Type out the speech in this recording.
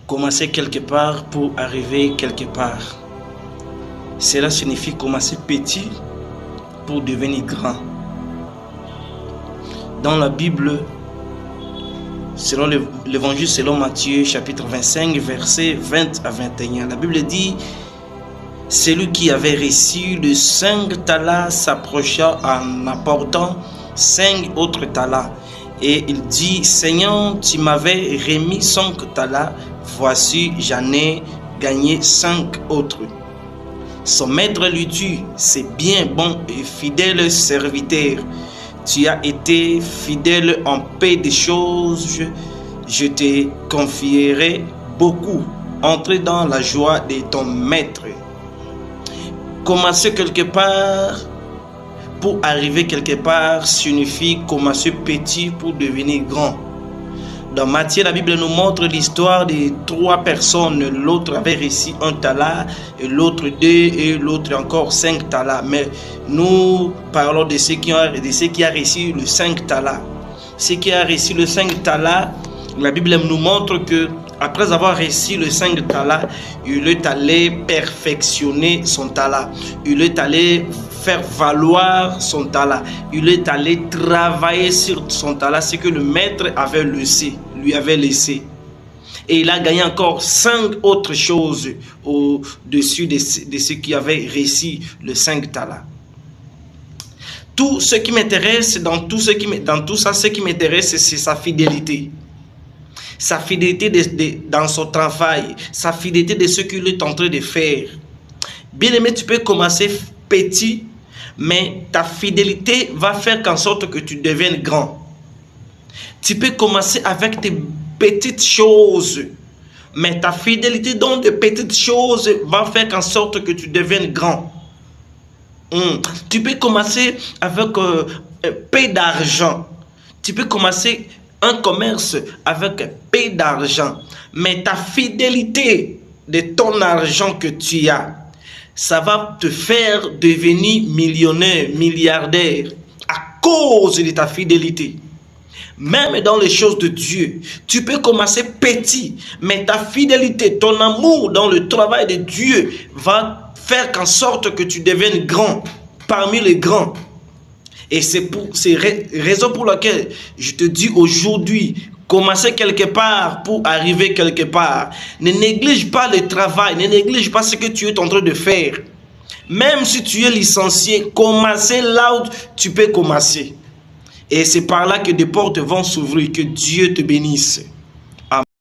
Commencer quelque part pour arriver quelque part. Cela signifie commencer petit pour devenir grand. Dans la Bible, selon l'évangile selon Matthieu, chapitre 25, versets 20 à 21, la Bible dit: celui qui avait reçu de 5 talents s'approcha en apportant 5 autres talents. Et il dit: Seigneur, tu m'avais remis 5 talents, voici j'en ai gagné 5 autres. Son maître lui dit: c'est bien, bon et fidèle serviteur. Tu as été fidèle en peu de choses, je te confierai beaucoup. Entre dans la joie de ton maître. Commencer quelque part pour arriver quelque part signifie commencer petit pour devenir grand. Dans Matthieu, la Bible nous montre l'histoire de 3 personnes. L'autre avait reçu 1 talent, et l'autre 2, et l'autre encore 5 talents. Mais nous parlons de ceux qui ont reçu le 5 talents. Ceux qui ont reçu le 5 talents, la Bible nous montre que après avoir reçu le 5 talents, il est allé perfectionner son talent. Il est allé faire valoir son talent. Il est allé travailler sur son talent, ce que le maître lui avait laissé. Et il a gagné encore 5 autres choses au-dessus de ceux qui avaient reçu le 5 talents. Tout ce qui m'intéresse, dans tout ça, ce qui m'intéresse, c'est sa fidélité. Sa fidélité dans son travail, sa fidélité de ce qu'il est en train de faire. Bien aimé, tu peux commencer petit, mais ta fidélité va faire en sorte que tu deviennes grand. Tu peux commencer avec tes petites choses, mais ta fidélité dans de petites choses va faire en sorte que tu deviennes grand. Tu peux commencer avec un peu d'argent. Tu peux commencer un commerce avec peu d'argent, mais ta fidélité de ton argent que tu as, ça va te faire devenir millionnaire, milliardaire à cause de ta fidélité. Même dans les choses de Dieu, tu peux commencer petit, mais ta fidélité, ton amour dans le travail de Dieu va faire en sorte que tu deviennes grand, parmi les grands. Et c'est raison pour laquelle je te dis aujourd'hui, commencer quelque part pour arriver quelque part. Ne néglige pas le travail, ne néglige pas ce que tu es en train de faire. Même si tu es licencié, commencer là où tu peux commencer. Et c'est par là que des portes vont s'ouvrir. Que Dieu te bénisse.